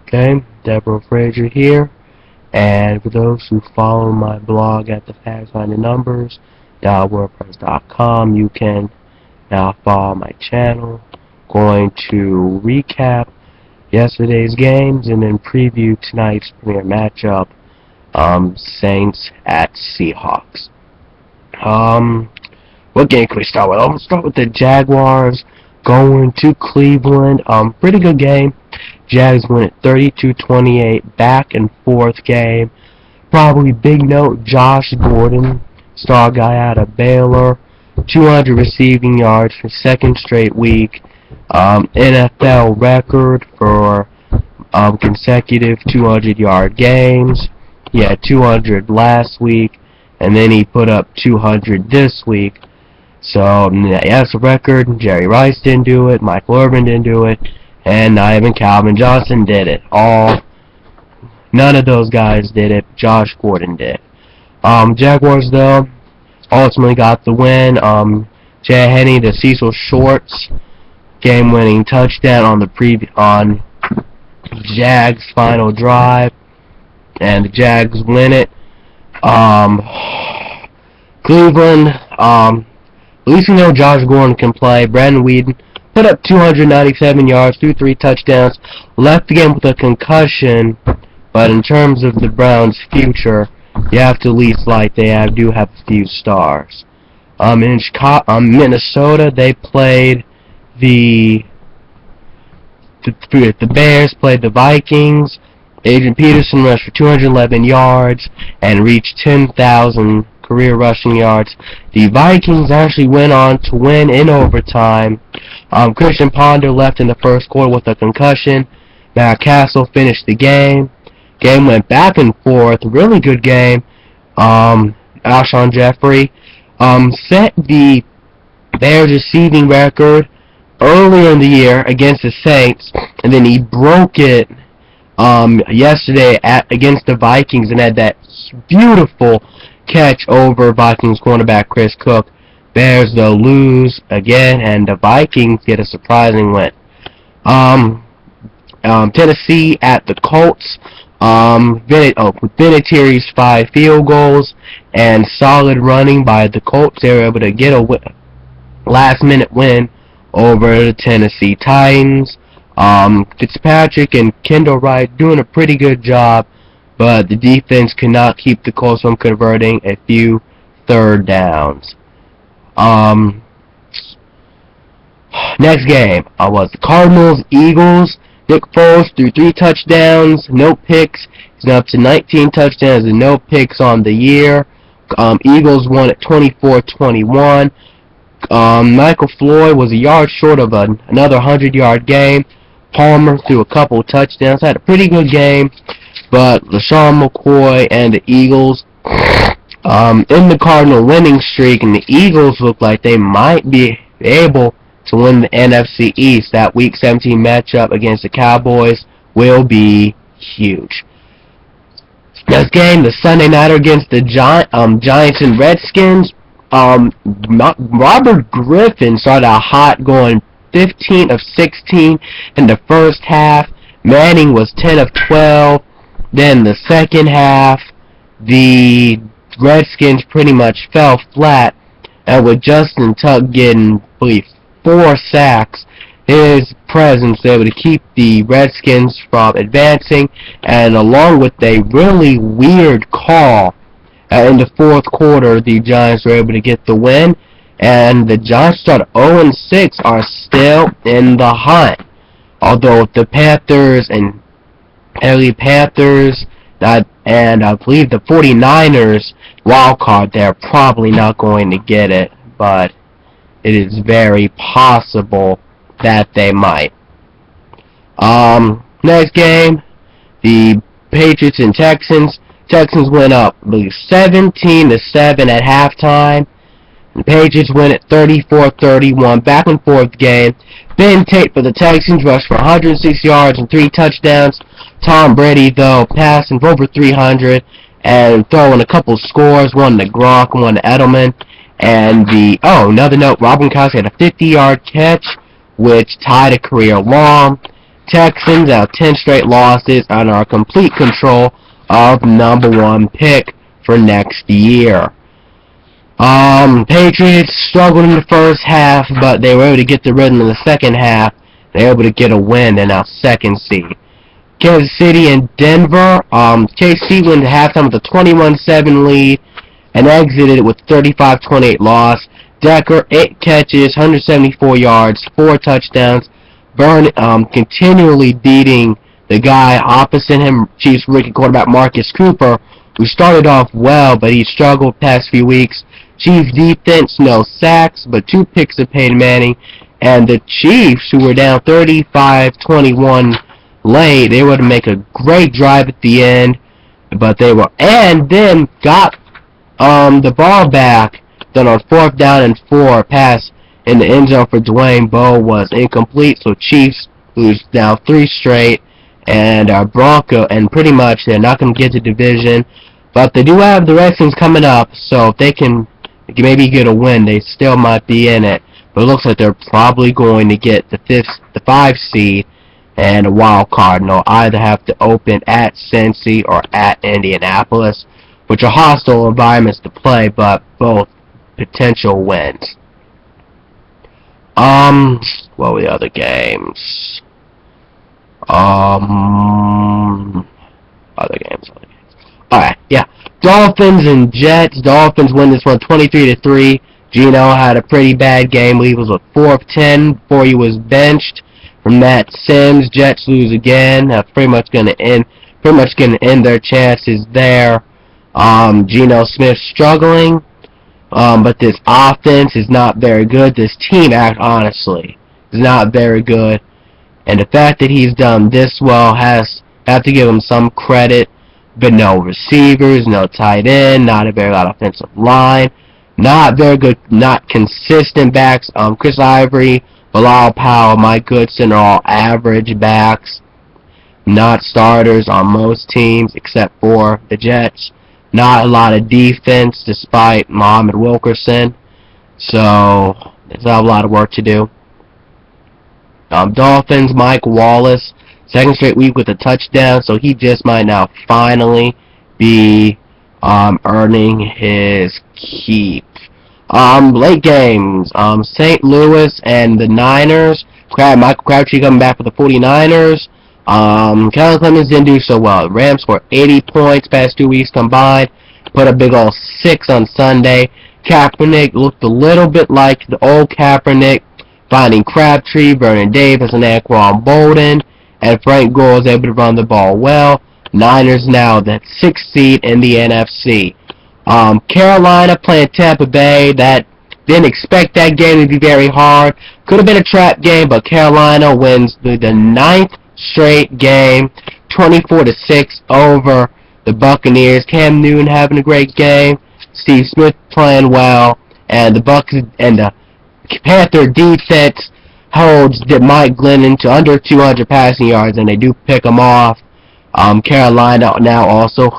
Okay, Devereaux Frazier here, and for those who follow my blog at the Facts Behind the Numbers .wordpress.com, you can now follow my channel. Going to recap yesterday's games and then preview tonight's premier matchup, Saints at Seahawks. What game can we start with? I'll start with the Jaguars going to Cleveland. Pretty good game. Jags win it 32-28, back and forth game. Probably big note, Josh Gordon, star guy out of Baylor, 200 receiving yards for second straight week. NFL record for consecutive 200-yard games. He had 200 last week, and then he put up 200 this week. So, that's a record. Jerry Rice didn't do it, Michael Irvin didn't do it, and not even Calvin Johnson did it. None of those guys did it. Josh Gordon did. Jaguars, though, ultimately got the win. Jay Henney to Cecil Shorts game-winning touchdown on Jags' final drive, and the Jags win it. Cleveland, at least we know Josh Gordon can play. Brandon Whedon put up 297 yards, threw 3 touchdowns, left the game with a concussion, but in terms of the Browns' future, you have to at least do have a few stars. In Minnesota, they played the Bears, played the Vikings. Adrian Peterson rushed for 211 yards and reached 10,000 career rushing yards. The Vikings actually went on to win in overtime. Christian Ponder left in the first quarter with a concussion. Matt Castle finished the game. Game went back and forth. Really good game. Alshon Jeffrey set the Bears receiving record earlier in the year against the Saints, and then he broke it yesterday against the Vikings and had that beautiful catch over Vikings cornerback Chris Cook. Bears, though, lose again, and the Vikings get a surprising win. Tennessee at the Colts. Vinatieri's 5 field goals and solid running by the Colts, they were able to get a last-minute win over the Tennessee Titans. Fitzpatrick and Kendall Wright doing a pretty good job, but the defense could not keep the Colts from converting a few third downs. Next game was the Cardinals, Eagles. Nick Foles threw 3 touchdowns, no picks. He's now up to 19 touchdowns and no picks on the year. Eagles won at 24-21. Michael Floyd was a yard short of another 100-yard game. Palmer threw a couple touchdowns, had a pretty good game, but LaShawn McCoy and the Eagles in the Cardinal winning streak, and the Eagles look like they might be able to win the NFC East. That Week 17 matchup against the Cowboys will be huge. Next game, the Sunday nighter against the Giants and Redskins. Robert Griffin started out hot, going 15 of 16 in the first half. Manning was 10 of 12. Then the second half, the Redskins pretty much fell flat, and with Justin Tuck getting, I believe, 4 sacks, his presence was able to keep the Redskins from advancing, and along with a really weird call in the fourth quarter, the Giants were able to get the win, and the Giants started 0-6 are still in the hunt. Although the Panthers and and I believe the 49ers wild card, they're probably not going to get it, but it is very possible that they might. Next game, the Patriots and Texans. Texans went up, I believe, 17-7 at halftime. The Patriots win at 34-31, back and forth game. Ben Tate for the Texans rushed for 106 yards and 3 touchdowns. Tom Brady, though, passing for over 300 and throwing a couple scores, one to Gronk, one to Edelman. And another note, Robin Gronkowski had a 50-yard catch, which tied a career long. Texans have 10 straight losses and are complete control of #1 pick for next year. Patriots struggled in the first half, but they were able to get the rhythm in the second half. They were able to get a win. They're now second seed. Kansas City and Denver. KC went to halftime with a 21-7 lead and exited with 35-28 loss. Decker, 8 catches, 174 yards, 4 touchdowns. Byrne continually beating the guy opposite him, Chiefs rookie quarterback Marcus Cooper, who started off well, but he struggled past few weeks. Chiefs defense, no sacks, but 2 picks of Peyton Manning. And the Chiefs, who were down 35-21 late, they were able to make a great drive at the end, but they were, and then got the ball back. Then on 4th down and 4, pass in the end zone for Dwayne Bowe was incomplete. So Chiefs lose now 3 straight, and Bronco, and pretty much they're not going to get the division, but they do have the Redskins coming up. So if they can maybe get a win, they still might be in it. But it looks like they're probably going to get the 5 seed and a wild card, and they'll either have to open at Cincy or at Indianapolis, which are hostile environments to play, but both potential wins. What were the other games? Other games. Alright, yeah. Dolphins and Jets. Dolphins win this one 23-3. Geno had a pretty bad game. He was 4 of 10 before he was benched. From Matt Sims, Jets lose again. Pretty much going to end their chances there. Geno Smith struggling, but this offense is not very good. This team, honestly, is not very good. And the fact that he's done this well have to give him some credit. But no receivers, no tight end, not a very good offensive line, not very good, not consistent backs. Chris Ivory, Bilal Powell, Mike Goodson are all average backs, not starters on most teams except for the Jets. Not a lot of defense despite Muhammad Wilkerson, so there's a lot of work to do. Dolphins, Mike Wallace, 2nd straight week with a touchdown, so he just might now finally be earning his keep. Late games, St. Louis and the Niners. Michael Crabtree coming back for the 49ers. Kellen Clemens didn't do so well. The Rams scored 80 points past 2 weeks combined. Put a big ol' 6 on Sunday. Kaepernick looked a little bit like the old Kaepernick, finding Crabtree, Vernon Davis, and Anquan Bolden. And Frank Gore was able to run the ball well. Niners now the 6th seed in the NFC. Carolina playing Tampa Bay. That didn't expect that game to be very hard. Could have been a trap game, but Carolina wins the 9th straight game, 24-6 over the Buccaneers. Cam Newton having a great game. Steve Smith playing well, and the Panther defense holds Mike Glennon to under 200 passing yards, and they do pick him off. Carolina now also